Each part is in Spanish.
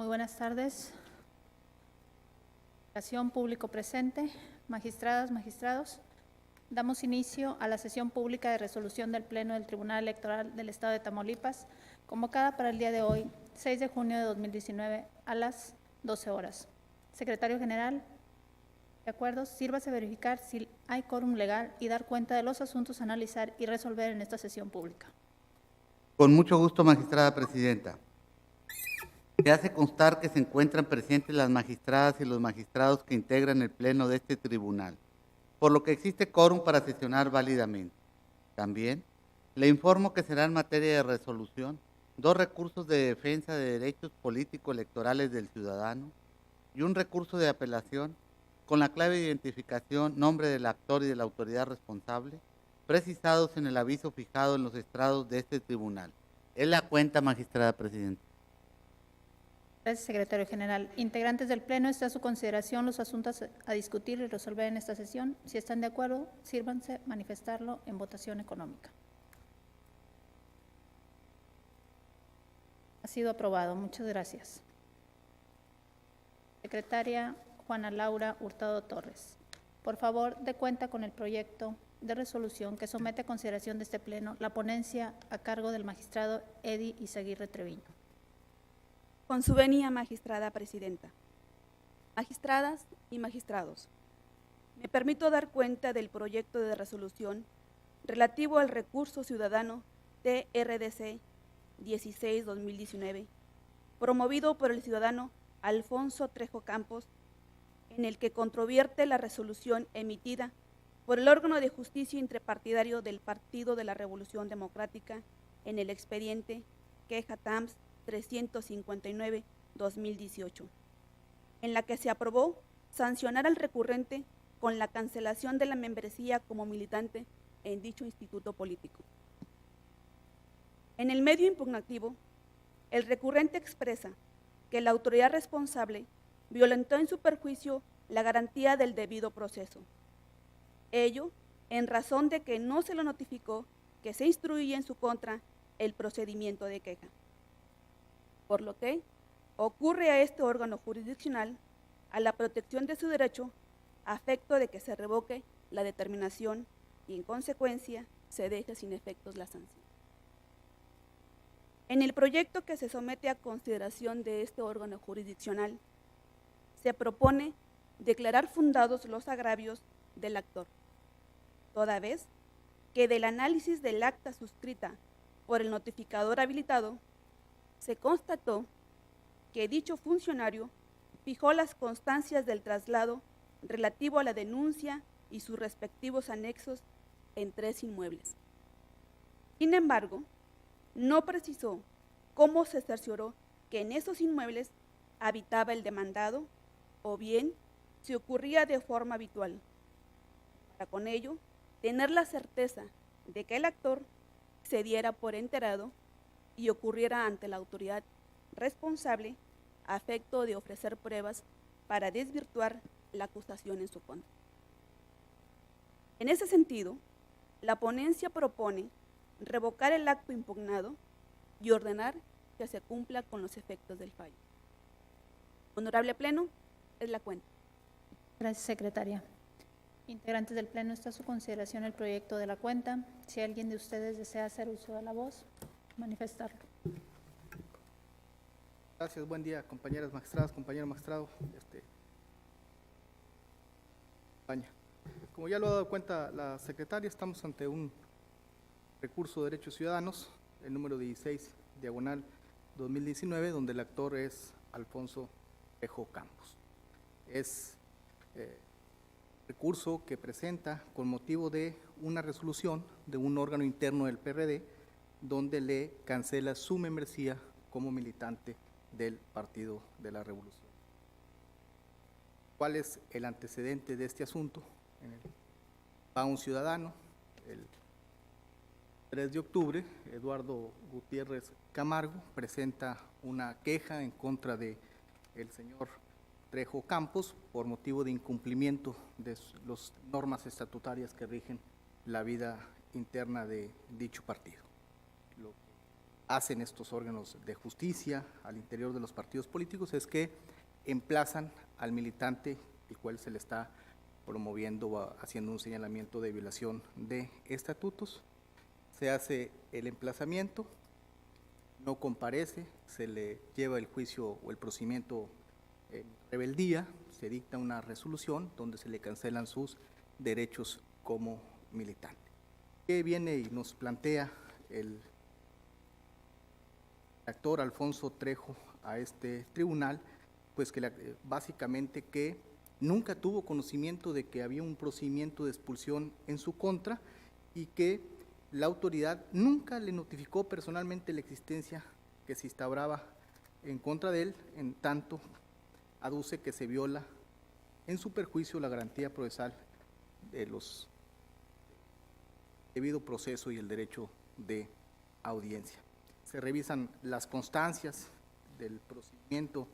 Muy buenas tardes. Sesión público presente, magistradas, magistrados. Damos inicio a la sesión pública de resolución del Pleno del Tribunal Electoral del Estado de Tamaulipas, convocada para el día de hoy, 6 de junio de 2019, a las 12 horas. Secretario General, de acuerdo, sírvase verificar si hay quórum legal y dar cuenta de los asuntos a analizar y resolver en esta sesión pública. Con mucho gusto, magistrada presidenta. Se hace constar que se encuentran presentes las magistradas y los magistrados que integran el pleno de este tribunal, por lo que existe quórum para sesionar válidamente. También le informo que será en materia de resolución 2 recursos de defensa de derechos político-electorales del ciudadano y un recurso de apelación con la clave de identificación, nombre del actor y de la autoridad responsable, precisados en el aviso fijado en los estrados de este tribunal. Es la cuenta, magistrada presidenta. Gracias, secretario general. Integrantes del Pleno, está a su consideración los asuntos a discutir y resolver en esta sesión. Si están de acuerdo, sírvanse manifestarlo en votación económica. Ha sido aprobado. Muchas gracias. Secretaria Juana Laura Hurtado Torres, por favor, dé cuenta con el proyecto de resolución que somete a consideración de este Pleno la ponencia a cargo del magistrado Edi Izaguirre Treviño. Con su venia, magistrada presidenta. Magistradas y magistrados, me permito dar cuenta del proyecto de resolución relativo al recurso ciudadano TRDC 16-2019, promovido por el ciudadano Alfonso Trejo Campos, en el que controvierte la resolución emitida por el órgano de justicia interpartidario del Partido de la Revolución Democrática en el expediente Queja TAMS 359-2018, en la que se aprobó sancionar al recurrente con la cancelación de la membresía como militante en dicho instituto político. En el medio impugnativo, el recurrente expresa que la autoridad responsable violentó en su perjuicio la garantía del debido proceso. Ello en razón de que no se le notificó que se instruye en su contra el procedimiento de queja, por lo que ocurre a este órgano jurisdiccional a la protección de su derecho a efecto de que se revoque la determinación y en consecuencia se deje sin efectos la sanción. En el proyecto que se somete a consideración de este órgano jurisdiccional, se propone declarar fundados los agravios del actor, toda vez que del análisis del acta suscrita por el notificador habilitado, se constató que dicho funcionario fijó las constancias del traslado relativo a la denuncia y sus respectivos anexos en 3 inmuebles. Sin embargo, no precisó cómo se cercioró que en esos inmuebles habitaba el demandado o bien si ocurría de forma habitual, para con ello tener la certeza de que el actor se diera por enterado y ocurriera ante la autoridad responsable a efecto de ofrecer pruebas para desvirtuar la acusación en su contra. En ese sentido, la ponencia propone revocar el acto impugnado y ordenar que se cumpla con los efectos del fallo. Honorable Pleno, es la cuenta. Gracias, secretaria. Integrantes del Pleno, está a su consideración el proyecto de la cuenta. Si alguien de ustedes desea hacer uso de la voz, manifestarlo. Gracias, buen día, compañeras magistradas, compañero magistrado. Como ya lo ha dado cuenta la secretaria, estamos ante un recurso de derechos ciudadanos, el número 16/2019, donde el actor es Alfonso Trejo Campos. Es recurso que presenta con motivo de una resolución de un órgano interno del PRD, donde le cancela su membresía como militante del Partido de la Revolución. ¿Cuál es el antecedente de este asunto? Va un ciudadano, el 3 de octubre, Eduardo Gutiérrez Camargo, presenta una queja en contra del señor Trejo Campos por motivo de incumplimiento de las normas estatutarias que rigen la vida interna de dicho partido. Lo que hacen estos órganos de justicia al interior de los partidos políticos es que emplazan al militante, el cual se le está promoviendo o haciendo un señalamiento de violación de estatutos. Se hace el emplazamiento, no comparece, se le lleva el juicio o el procedimiento en rebeldía, se dicta una resolución donde se le cancelan sus derechos como militante. ¿Qué viene y nos plantea el actor Alfonso Trejo a este tribunal? Pues que básicamente que nunca tuvo conocimiento de que había un procedimiento de expulsión en su contra y que la autoridad nunca le notificó personalmente la existencia que se instauraba en contra de él, en tanto aduce que se viola en su perjuicio la garantía procesal de los debido proceso y el derecho de audiencia. Se revisan las constancias del procedimiento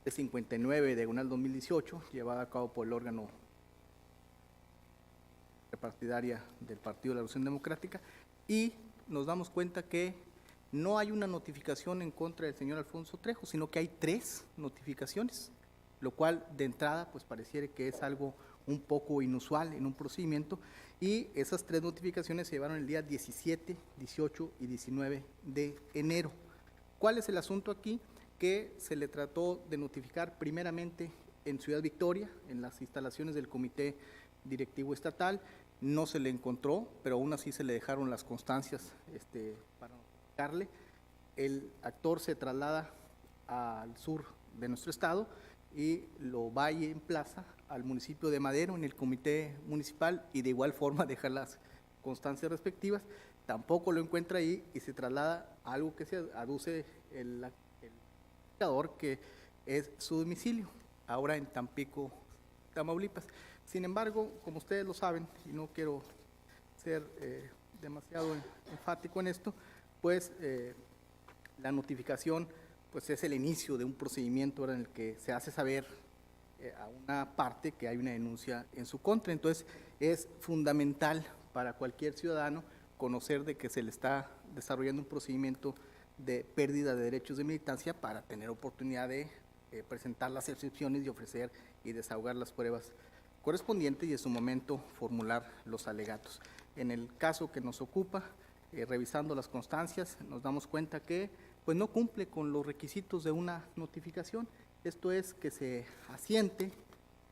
de 59 diagonal 2018, llevada a cabo por el órgano partidaria del Partido de la Revolución Democrática, y nos damos cuenta que no hay una notificación en contra del señor Alfonso Trejo, sino que hay 3 notificaciones, lo cual de entrada pues pareciera que es algo un poco inusual en un procedimiento, y esas 3 notificaciones se llevaron el día 17, 18 y 19 de enero. ¿Cuál es el asunto aquí? Que se le trató de notificar primeramente en Ciudad Victoria, en las instalaciones del Comité Directivo Estatal, no se le encontró, pero aún así se le dejaron las constancias para notificarle. El actor se traslada al sur de nuestro estado y lo va y emplaza al municipio de Madero en el comité municipal y de igual forma deja las constancias respectivas. Tampoco lo encuentra ahí y se traslada a algo que se aduce el indicador, que es su domicilio, ahora en Tampico, Tamaulipas. Sin embargo, como ustedes lo saben, y no quiero ser demasiado enfático en esto, pues la notificación pues es el inicio de un procedimiento en el que se hace saber a una parte que hay una denuncia en su contra. Entonces es fundamental para cualquier ciudadano conocer de que se le está desarrollando un procedimiento de pérdida de derechos de militancia para tener oportunidad de presentar las excepciones y ofrecer y desahogar las pruebas correspondientes y en su momento formular los alegatos. En el caso que nos ocupa, revisando las constancias, nos damos cuenta que pues no cumple con los requisitos de una notificación. Esto es que se asiente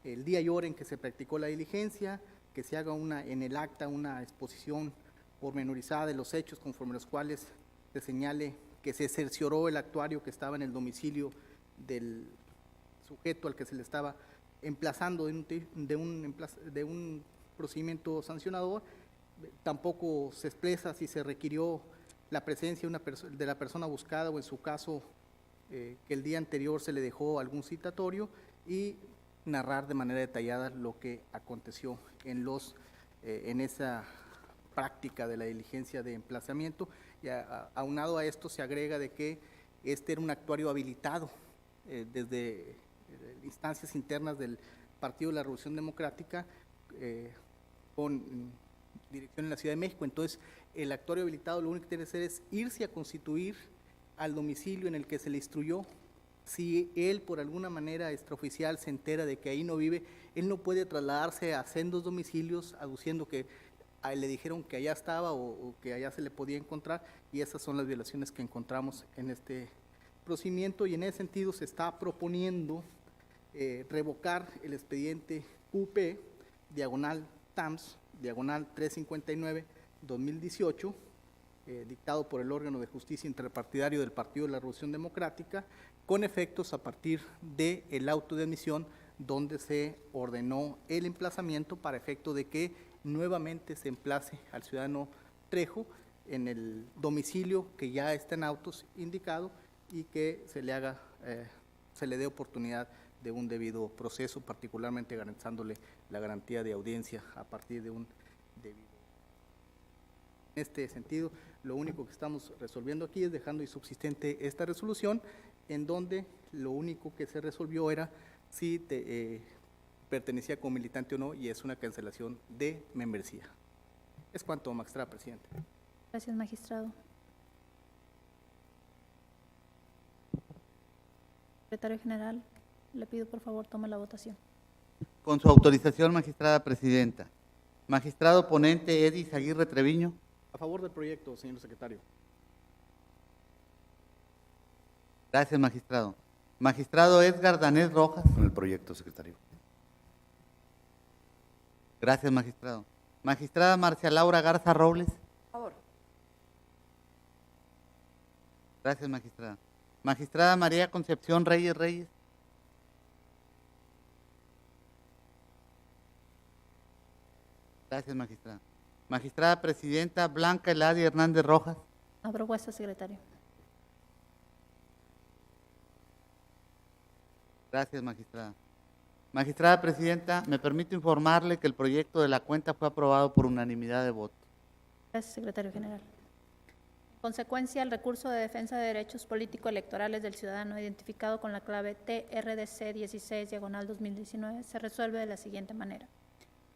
el día y hora en que se practicó la diligencia, que se haga en el acta una exposición pormenorizada de los hechos conforme los cuales se señale que se cercioró el actuario que estaba en el domicilio del sujeto al que se le estaba emplazando de un procedimiento sancionador. Tampoco se expresa si se requirió la presencia de la persona buscada o en su caso que el día anterior se le dejó algún citatorio, y narrar de manera detallada lo que aconteció en esa práctica de la diligencia de emplazamiento. Y aunado a esto se agrega de que este era un actuario habilitado desde instancias internas del Partido de la Revolución Democrática con dirección en la Ciudad de México. Entonces el actuario habilitado lo único que tiene que hacer es irse a constituir al domicilio en el que se le instruyó. Si él por alguna manera extraoficial se entera de que ahí no vive, él no puede trasladarse a sendos domicilios aduciendo que a él le dijeron que allá estaba o que allá se le podía encontrar, y esas son las violaciones que encontramos en este procedimiento, y en ese sentido se está proponiendo revocar el expediente QP, diagonal TAMS, diagonal 359-2018, dictado por el órgano de justicia interpartidario del Partido de la Revolución Democrática, con efectos a partir del auto de admisión donde se ordenó el emplazamiento para efecto de que nuevamente se emplace al ciudadano Trejo en el domicilio que ya está en autos indicado y que se le dé oportunidad de un debido proceso, particularmente garantizándole la garantía de audiencia a partir de un debido. En este sentido, lo único que estamos resolviendo aquí es dejando insubsistente esta resolución, en donde lo único que se resolvió era si pertenecía como militante o no, y es una cancelación de membresía. Es cuanto, magistrada presidenta. Gracias, magistrado. Secretario General, le pido por favor tome la votación. Con su autorización, magistrada presidenta. Magistrado ponente Edis Aguirre Treviño. A favor del proyecto, señor secretario. Gracias, magistrado. Magistrado Edgar Danés Rojas. Con el proyecto, secretario. Gracias, magistrado. Magistrada Marcia Laura Garza Robles. A favor. Gracias, magistrada. Magistrada María Concepción Reyes Reyes. Gracias, magistrada. Magistrada presidenta Blanca Eladia Hernández Rojas. A propuesta, secretario. Gracias, magistrada. Magistrada presidenta, me permito informarle que el proyecto de la cuenta fue aprobado por unanimidad de votos. Gracias, secretario general. En consecuencia, el recurso de defensa de derechos político-electorales del ciudadano identificado con la clave TRDC 16/2019 se resuelve de la siguiente manera.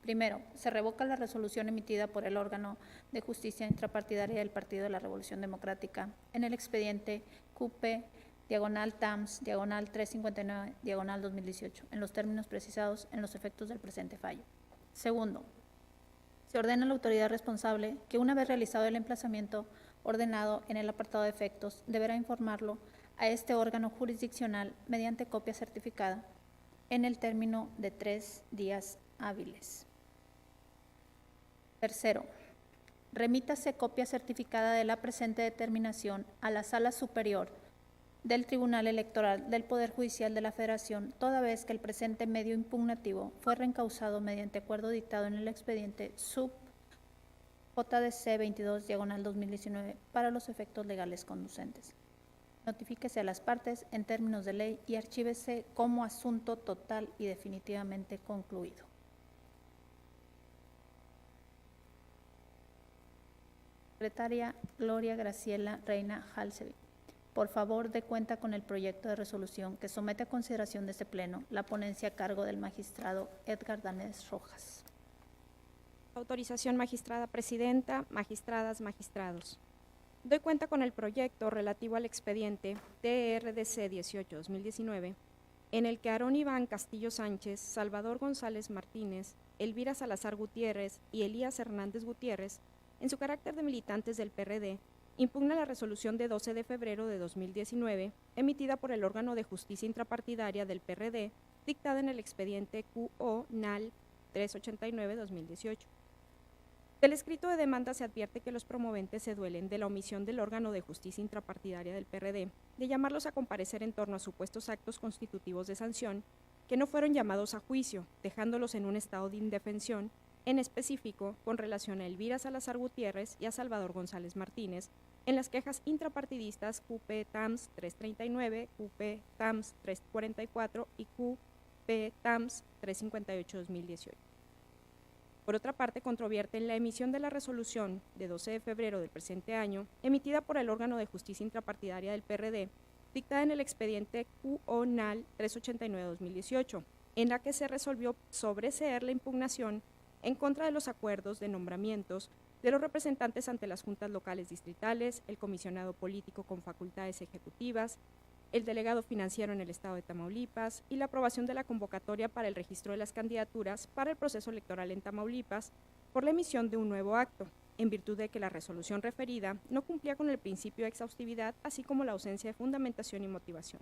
Primero, se revoca la resolución emitida por el órgano de justicia intrapartidaria del Partido de la Revolución Democrática en el expediente QP/TAMS/359/2018 en los términos precisados en los efectos del presente fallo. Segundo, se ordena a la autoridad responsable que una vez realizado el emplazamiento ordenado en el apartado de efectos, deberá informarlo a este órgano jurisdiccional mediante copia certificada en el término de 3 días hábiles. Tercero, remítase copia certificada de la presente determinación a la Sala Superior del Tribunal Electoral del Poder Judicial de la Federación, toda vez que el presente medio impugnativo fue reencausado mediante acuerdo dictado en el expediente sub JDC 22/2019 para los efectos legales conducentes. Notifíquese a las partes en términos de ley y archívese como asunto total y definitivamente concluido. Secretaria Gloria Graciela Reina Halsevich, por favor, dé cuenta con el proyecto de resolución que somete a consideración de este Pleno la ponencia a cargo del magistrado Edgar Danés Rojas. Autorización, magistrada presidenta, magistradas, magistrados. Doy cuenta con el proyecto relativo al expediente TRDC 18/2019, en el que Aarón Iván Castillo Sánchez, Salvador González Martínez, Elvira Salazar Gutiérrez y Elías Hernández Gutiérrez, en su carácter de militantes del PRD, impugna la resolución de 12 de febrero de 2019, emitida por el órgano de justicia intrapartidaria del PRD, dictada en el expediente QO-NAL 389/2018. Del escrito de demanda se advierte que los promoventes se duelen de la omisión del órgano de justicia intrapartidaria del PRD de llamarlos a comparecer en torno a supuestos actos constitutivos de sanción que no fueron llamados a juicio, dejándolos en un estado de indefensión, en específico con relación a Elvira Salazar Gutiérrez y a Salvador González Martínez, en las quejas intrapartidistas QP-TAMS 339, QP-TAMS 344 y QP-TAMS 358/2018. Por otra parte, controvierten la emisión de la resolución de 12 de febrero del presente año, emitida por el órgano de justicia intrapartidaria del PRD, dictada en el expediente QO-NAL 389/2018, en la que se resolvió sobreseer la impugnación en contra de los acuerdos de nombramientos de los representantes ante las juntas locales distritales, el comisionado político con facultades ejecutivas, el delegado financiero en el estado de Tamaulipas y la aprobación de la convocatoria para el registro de las candidaturas para el proceso electoral en Tamaulipas por la emisión de un nuevo acto, en virtud de que la resolución referida no cumplía con el principio de exhaustividad, así como la ausencia de fundamentación y motivación.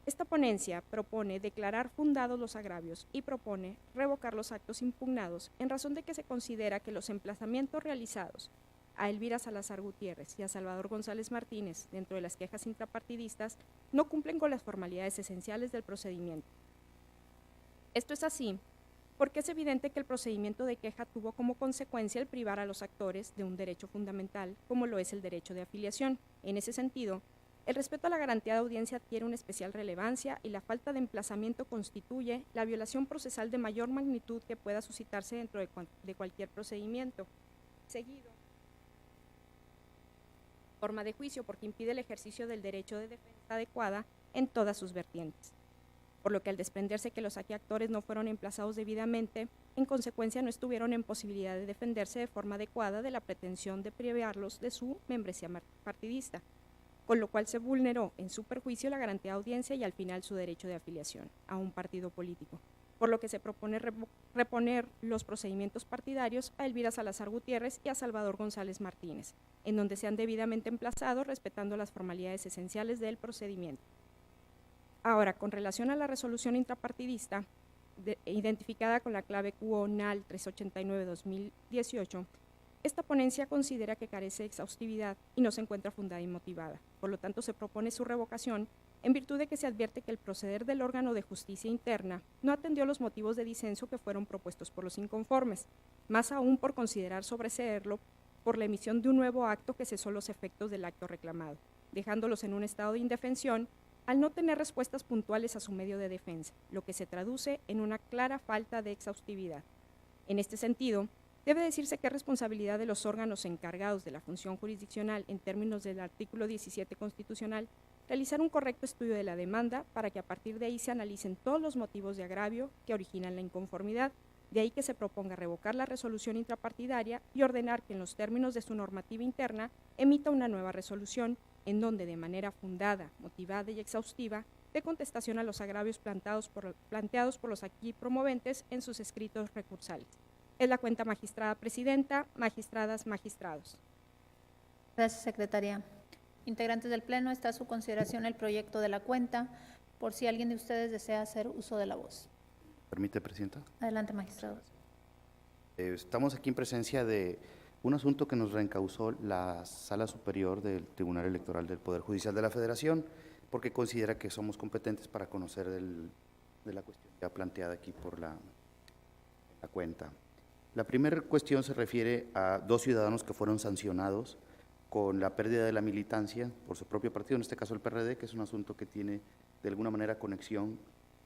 Esta ponencia propone declarar fundados los agravios y propone revocar los actos impugnados en razón de que se considera que los emplazamientos realizados a Elvira Salazar Gutiérrez y a Salvador González Martínez dentro de las quejas intrapartidistas no cumplen con las formalidades esenciales del procedimiento. Esto es así porque es evidente que el procedimiento de queja tuvo como consecuencia el privar a los actores de un derecho fundamental como lo es el derecho de afiliación. En ese sentido, el respeto a la garantía de audiencia adquiere una especial relevancia y la falta de emplazamiento constituye la violación procesal de mayor magnitud que pueda suscitarse dentro de cualquier procedimiento seguido. Forma de juicio porque impide el ejercicio del derecho de defensa adecuada en todas sus vertientes. Por lo que al desprenderse que los aquí actores no fueron emplazados debidamente, en consecuencia no estuvieron en posibilidad de defenderse de forma adecuada de la pretensión de privarlos de su membresía partidista. con lo cual se vulneró en su perjuicio la garantía de audiencia y al final su derecho de afiliación a un partido político, por lo que se propone reponer los procedimientos partidarios a Elvira Salazar Gutiérrez y a Salvador González Martínez, en donde sean debidamente emplazados respetando las formalidades esenciales del procedimiento. Ahora, con relación a la resolución intrapartidista, identificada con la clave QO-NAL 389-2018, esta ponencia considera que carece de exhaustividad y no se encuentra fundada y motivada. Por lo tanto, se propone su revocación en virtud de que se advierte que el proceder del órgano de justicia interna no atendió los motivos de disenso que fueron propuestos por los inconformes, más aún por considerar sobreseerlo por la emisión de un nuevo acto que cesó los efectos del acto reclamado, dejándolos en un estado de indefensión al no tener respuestas puntuales a su medio de defensa, lo que se traduce en una clara falta de exhaustividad. En este sentido, debe decirse que es responsabilidad de los órganos encargados de la función jurisdiccional en términos del artículo 17 constitucional realizar un correcto estudio de la demanda para que a partir de ahí se analicen todos los motivos de agravio que originan la inconformidad, de ahí que se proponga revocar la resolución intrapartidaria y ordenar que en los términos de su normativa interna emita una nueva resolución en donde de manera fundada, motivada y exhaustiva dé contestación a los agravios planteados por los aquí promoventes en sus escritos recursales. Es la cuenta, magistrada presidenta, magistradas, magistrados. Gracias, secretaria. Integrantes del Pleno, está a su consideración el proyecto de la cuenta, por si alguien de ustedes desea hacer uso de la voz. ¿Permite, Presidenta? Adelante, magistrado. Estamos aquí en presencia de un asunto que nos reencausó la Sala Superior del Tribunal Electoral del Poder Judicial de la Federación, porque considera que somos competentes para conocer de la cuestión ya planteada aquí por la cuenta. La primera cuestión se refiere a 2 ciudadanos que fueron sancionados con la pérdida de la militancia por su propio partido, en este caso el PRD, que es un asunto que tiene de alguna manera conexión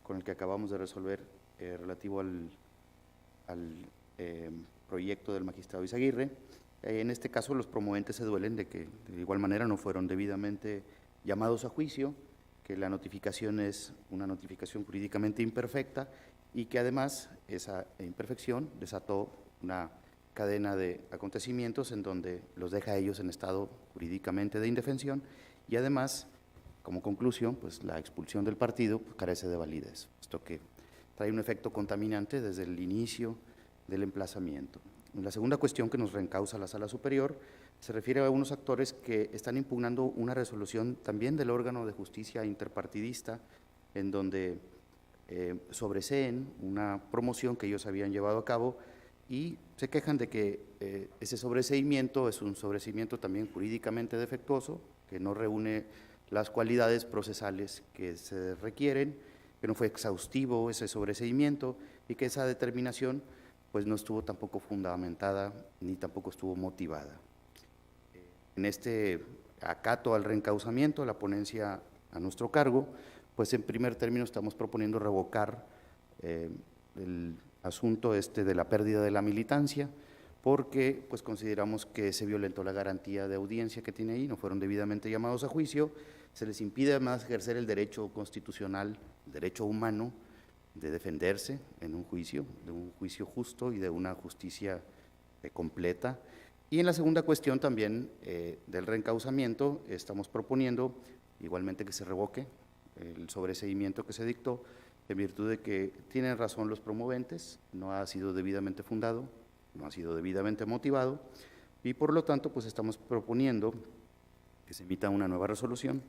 con el que acabamos de resolver relativo al proyecto del magistrado Izaguirre. En este caso los promoventes se duelen de que de igual manera no fueron debidamente llamados a juicio, que la notificación es una notificación jurídicamente imperfecta y que además esa imperfección desató una cadena de acontecimientos en donde los deja a ellos en estado jurídicamente de indefensión y además, como conclusión, pues la expulsión del partido carece de validez, puesto que trae un efecto contaminante desde el inicio del emplazamiento. La segunda cuestión que nos reencausa la Sala Superior se refiere a unos actores que están impugnando una resolución también del órgano de justicia interpartidista en donde sobreseen una promoción que ellos habían llevado a cabo y se quejan de que ese sobreseimiento es un sobreseimiento también jurídicamente defectuoso, que no reúne las cualidades procesales que se requieren, que no fue exhaustivo ese sobreseimiento y que esa determinación pues no estuvo tampoco fundamentada ni tampoco estuvo motivada. En este acato al reencausamiento, la ponencia a nuestro cargo, pues en primer término estamos proponiendo revocar el asunto de la pérdida de la militancia, porque pues consideramos que se violentó la garantía de audiencia que tiene ahí, no fueron debidamente llamados a juicio, se les impide además ejercer el derecho constitucional, el derecho humano de defenderse en un juicio, de un juicio justo y de una justicia completa. Y en la segunda cuestión también del reencausamiento estamos proponiendo igualmente que se revoque el sobreseimiento que se dictó en virtud de que tienen razón los promoventes, no ha sido debidamente fundado, no ha sido debidamente motivado y por lo tanto pues estamos proponiendo que se emita una nueva resolución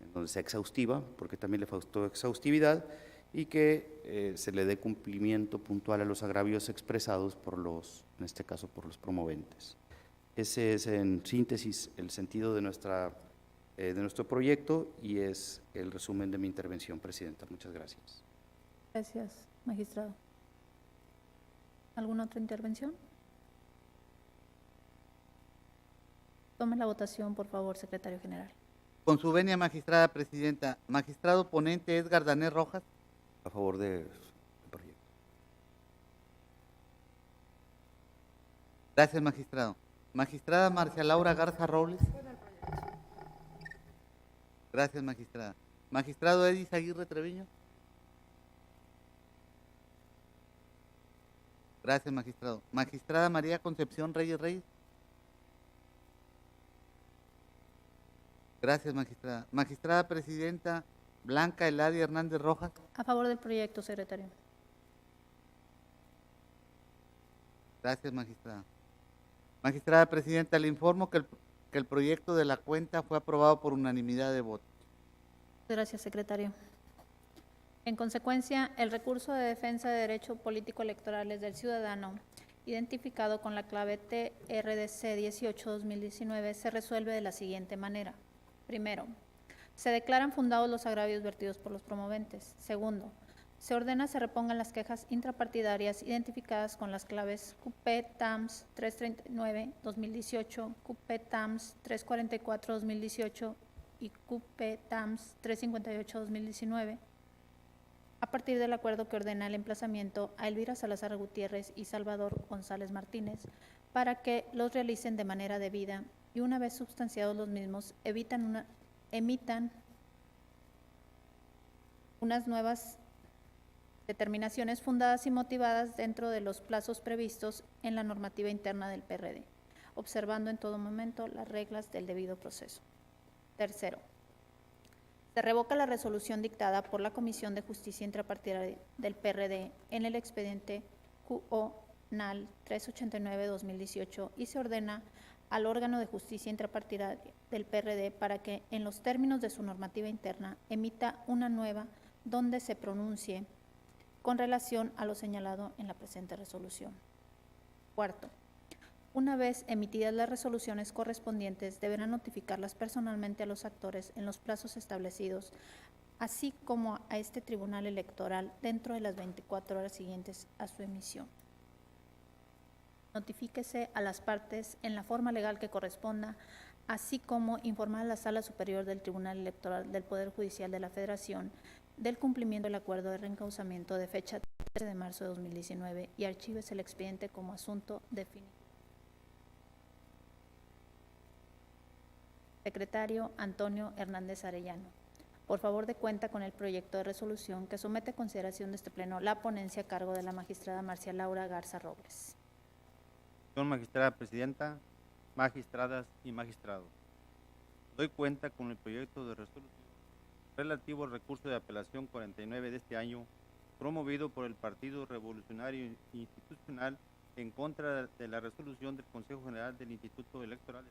en donde sea exhaustiva, porque también le faltó exhaustividad y que se le dé cumplimiento puntual a los agravios expresados por en este caso por los promoventes. Ese es en síntesis el sentido de nuestro proyecto y es el resumen de mi intervención, Presidenta. Muchas gracias. Gracias, magistrado. ¿Alguna otra intervención? Tome la votación, por favor, secretario general. Con su venia, magistrada presidenta. Magistrado ponente Edgar Danés Rojas. A favor del proyecto. Gracias, magistrado. Magistrada Marcia Laura Garza Robles. Gracias, magistrada. Magistrado Edis Aguirre Treviño. Gracias, magistrado. Magistrada María Concepción Reyes Reyes. Gracias, magistrada. Magistrada presidenta Blanca Eladia Hernández Rojas. A favor del proyecto, secretario. Gracias, magistrada. Magistrada presidenta, le informo que el proyecto de la cuenta fue aprobado por unanimidad de votos. Gracias, secretario. En consecuencia, el recurso de defensa de derechos político-electorales del ciudadano, identificado con la clave TRDC 18-2019, se resuelve de la siguiente manera. Primero, se declaran fundados los agravios vertidos por los promoventes. Segundo, se ordena se repongan las quejas intrapartidarias identificadas con las claves QP-TAMS 339-2018, QP-TAMS 344-2018 y QP-TAMS 358-2019, a partir del acuerdo que ordena el emplazamiento a Elvira Salazar Gutiérrez y Salvador González Martínez para que los realicen de manera debida y una vez substanciados los mismos emitan unas nuevas determinaciones fundadas y motivadas dentro de los plazos previstos en la normativa interna del PRD, observando en todo momento las reglas del debido proceso. Tercero, se revoca la resolución dictada por la Comisión de Justicia Intrapartidaria del PRD en el expediente QO-NAL 389-2018 y se ordena al órgano de justicia intrapartidaria del PRD para que, en los términos de su normativa interna, emita una nueva donde se pronuncie con relación a lo señalado en la presente resolución. Cuarto, una vez emitidas las resoluciones correspondientes, deberán notificarlas personalmente a los actores en los plazos establecidos, así como a este tribunal electoral dentro de las 24 horas siguientes a su emisión. Notifíquese a las partes en la forma legal que corresponda, así como informar a la Sala Superior del Tribunal Electoral del Poder Judicial de la Federación del cumplimiento del acuerdo de reencauzamiento de fecha 13 de marzo de 2019 y archívese el expediente como asunto definitivo. Secretario Antonio Hernández Arellano. Por favor, dé cuenta con el proyecto de resolución que somete a consideración de este Pleno la ponencia a cargo de la magistrada Marcia Laura Garza Robles. Señora Magistrada Presidenta, magistradas y magistrados, doy cuenta con el proyecto de resolución relativo al recurso de apelación 49 de este año, promovido por el Partido Revolucionario Institucional en contra de la resolución del Consejo General del Instituto Electoral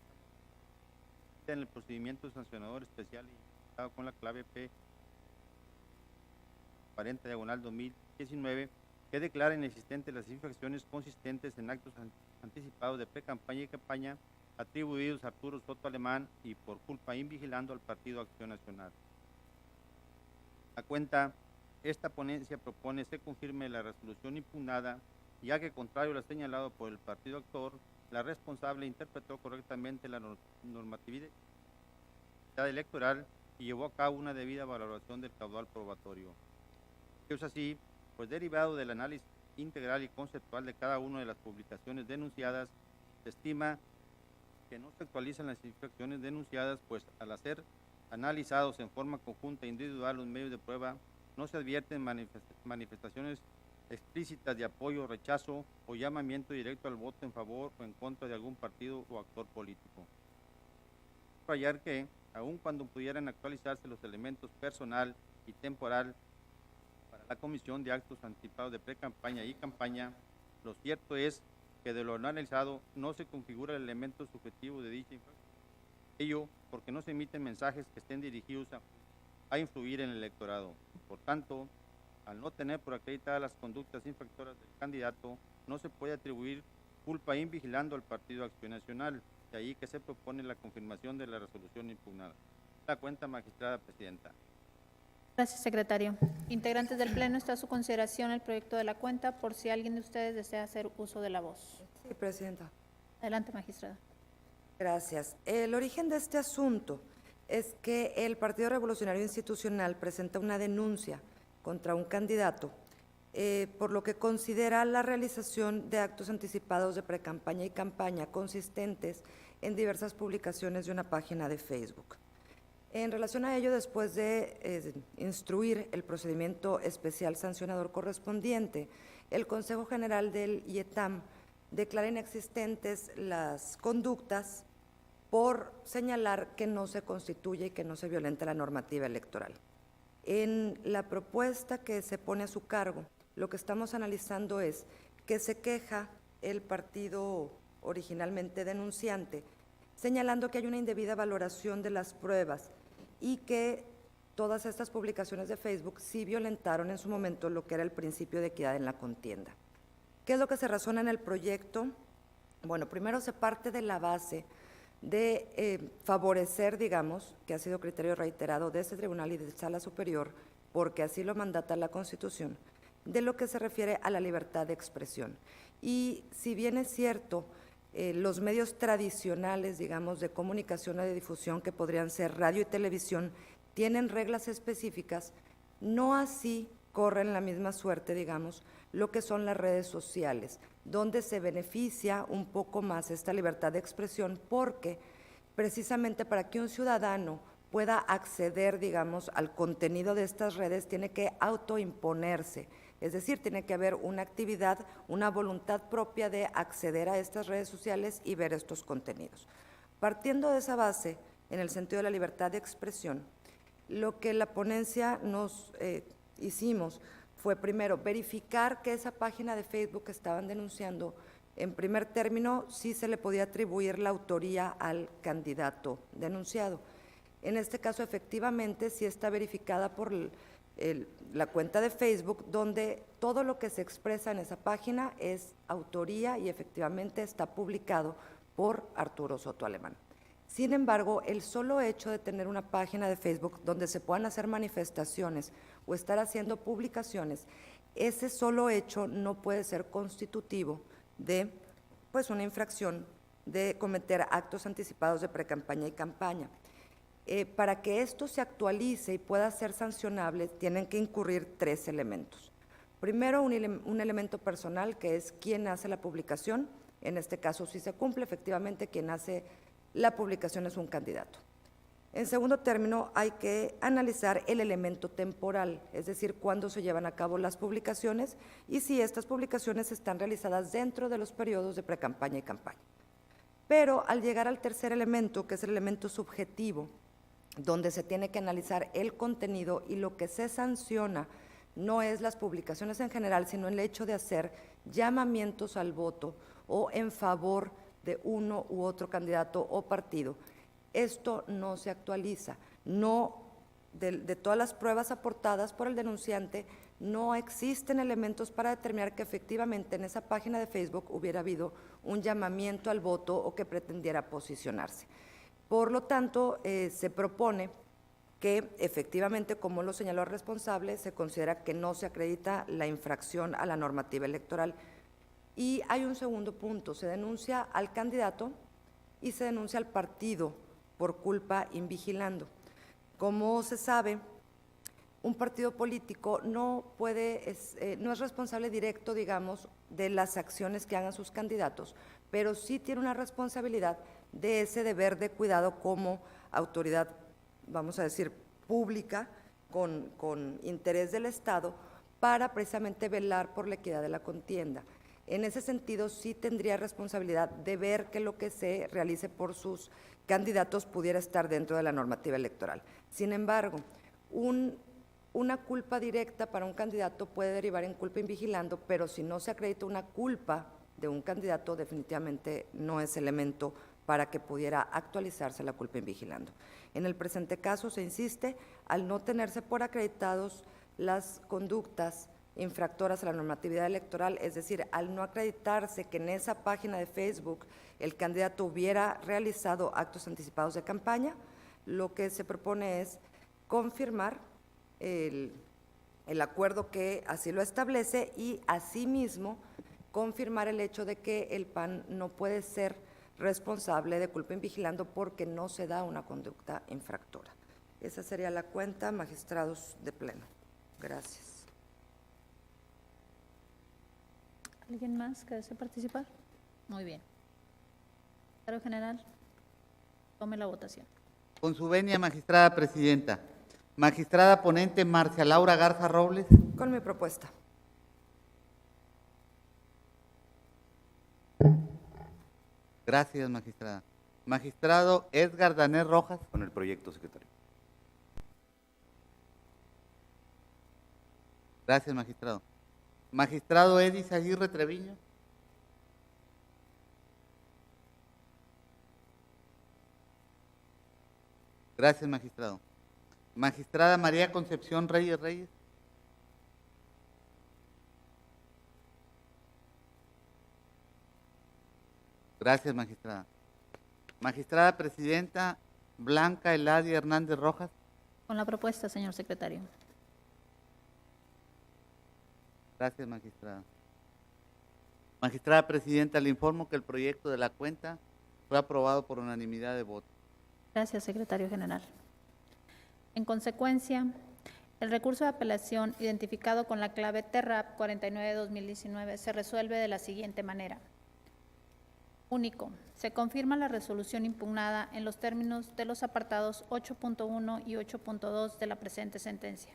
en el procedimiento sancionador especial identificado con la clave P 40/2019, que declara inexistentes las infracciones consistentes en actos anticipados de pre-campaña y campaña atribuidos a Arturo Soto Alemán y por culpa invigilando al Partido Acción Nacional. A cuenta, esta ponencia propone se confirme la resolución impugnada, ya que, contrario a lo señalado por el partido actor, la responsable interpretó correctamente la normatividad electoral y llevó a cabo una debida valoración del caudal probatorio. Es así, pues derivado del análisis integral y conceptual de cada una de las publicaciones denunciadas, se estima que no se actualizan las infracciones denunciadas, pues al ser analizados en forma conjunta e individual los medios de prueba, no se advierten manifestaciones explícitas de apoyo, rechazo o llamamiento directo al voto en favor o en contra de algún partido o actor político. Subrayar que, aun cuando pudieran actualizarse los elementos personal y temporal para la comisión de actos anticipados de pre-campaña y campaña, lo cierto es que de lo analizado no se configura el elemento subjetivo de dicha infracción. Ello porque no se emiten mensajes que estén dirigidos a influir en el electorado. Por tanto, al no tener por acreditadas las conductas infractoras del candidato, no se puede atribuir culpa invigilando al Partido Acción Nacional, de ahí que se propone la confirmación de la resolución impugnada. La cuenta, magistrada presidenta. Gracias, secretario. Integrantes del Pleno, está a su consideración el proyecto de la cuenta, por si alguien de ustedes desea hacer uso de la voz. Sí, Presidenta. Adelante, magistrada. Gracias. El origen de este asunto es que el Partido Revolucionario Institucional presenta una denuncia contra un candidato por lo que considera la realización de actos anticipados de precampaña y campaña consistentes en diversas publicaciones de una página de Facebook. En relación a ello, después de instruir el procedimiento especial sancionador correspondiente, el Consejo General del IETAM declara inexistentes las conductas por señalar que no se constituye y que no se violenta la normativa electoral. En la propuesta que se pone a su cargo, lo que estamos analizando es que se queja el partido originalmente denunciante, señalando que hay una indebida valoración de las pruebas y que todas estas publicaciones de Facebook sí violentaron en su momento lo que era el principio de equidad en la contienda. ¿Qué es lo que se razona en el proyecto? Bueno, primero se parte de la base de favorecer, digamos, que ha sido criterio reiterado de este tribunal y de Sala Superior, porque así lo mandata la Constitución, de lo que se refiere a la libertad de expresión. Y si bien es cierto, los medios tradicionales, digamos, de comunicación o de difusión, que podrían ser radio y televisión, tienen reglas específicas, no así corren la misma suerte, digamos, lo que son las redes sociales, donde se beneficia un poco más esta libertad de expresión, porque precisamente para que un ciudadano pueda acceder, digamos, al contenido de estas redes, tiene que autoimponerse, es decir, tiene que haber una actividad, una voluntad propia de acceder a estas redes sociales y ver estos contenidos. Partiendo de esa base, en el sentido de la libertad de expresión, lo que la ponencia nos hicimos fue primero verificar que esa página de Facebook que estaban denunciando, en primer término, sí se le podía atribuir la autoría al candidato denunciado. En este caso, efectivamente, sí está verificada por la cuenta de Facebook, donde todo lo que se expresa en esa página es autoría y efectivamente está publicado por Arturo Soto Alemán. Sin embargo, el solo hecho de tener una página de Facebook donde se puedan hacer manifestaciones o estar haciendo publicaciones, ese solo hecho no puede ser constitutivo de una infracción de cometer actos anticipados de precampaña y campaña. Para que esto se actualice y pueda ser sancionable, tienen que incurrir 3 elementos. Primero, un elemento personal, que es quién hace la publicación. En este caso, si se cumple, efectivamente, quien hace la publicación es un candidato. En segundo término, hay que analizar el elemento temporal, es decir, cuándo se llevan a cabo las publicaciones y si estas publicaciones están realizadas dentro de los periodos de precampaña y campaña. Pero al llegar al tercer elemento, que es el elemento subjetivo, donde se tiene que analizar el contenido y lo que se sanciona no es las publicaciones en general, sino el hecho de hacer llamamientos al voto o en favor de uno u otro candidato o partido. Esto no se actualiza, de todas las pruebas aportadas por el denunciante, no existen elementos para determinar que efectivamente en esa página de Facebook hubiera habido un llamamiento al voto o que pretendiera posicionarse. Por lo tanto, se propone que efectivamente, como lo señaló el responsable, se considera que no se acredita la infracción a la normativa electoral. Y hay un segundo punto, se denuncia al candidato y se denuncia al partido por culpa invigilando. Como se sabe, un partido político no es responsable directo, digamos, de las acciones que hagan sus candidatos, pero sí tiene una responsabilidad de ese deber de cuidado como autoridad, vamos a decir, pública, con interés del Estado, para precisamente velar por la equidad de la contienda. En ese sentido, sí tendría responsabilidad de ver que lo que se realice por sus candidatos pudiera estar dentro de la normativa electoral. Sin embargo, una culpa directa para un candidato puede derivar en culpa invigilando, pero si no se acredita una culpa de un candidato, definitivamente no es elemento para que pudiera actualizarse la culpa invigilando. En el presente caso se insiste, al no tenerse por acreditados las conductas infractoras a la normatividad electoral, es decir, al no acreditarse que en esa página de Facebook el candidato hubiera realizado actos anticipados de campaña, lo que se propone es confirmar el acuerdo que así lo establece y asimismo confirmar el hecho de que el PAN no puede ser responsable de culpa invigilando porque no se da una conducta infractora. Esa sería la cuenta, magistrados de pleno. Gracias. ¿Alguien más que desee participar? Muy bien. Secretario General, tome la votación. Con su venia, magistrada presidenta. Magistrada ponente Marcia Laura Garza Robles. Con mi propuesta. Gracias, magistrada. Magistrado Edgar Danés Rojas. Con el proyecto, secretario. Gracias, magistrado. Magistrado Edis Aguirre Treviño. Gracias, magistrado. Magistrada María Concepción Reyes Reyes. Gracias, magistrada. Magistrada Presidenta Blanca Eladia Hernández Rojas. Con la propuesta, señor secretario. Gracias, magistrada. Magistrada Presidenta, le informo que el proyecto de la cuenta fue aprobado por unanimidad de votos. Gracias, secretario general. En consecuencia, el recurso de apelación identificado con la clave TERRAP 49-2019 se resuelve de la siguiente manera. Único, se confirma la resolución impugnada en los términos de los apartados 8.1 y 8.2 de la presente sentencia.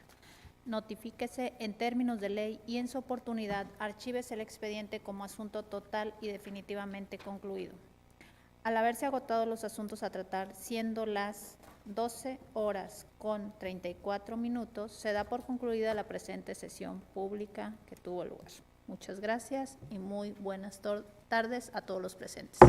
Notifíquese en términos de ley y en su oportunidad archívese el expediente como asunto total y definitivamente concluido. Al haberse agotado los asuntos a tratar, siendo las 12:34, se da por concluida la presente sesión pública que tuvo lugar. Muchas gracias y muy buenas tardes a todos los presentes.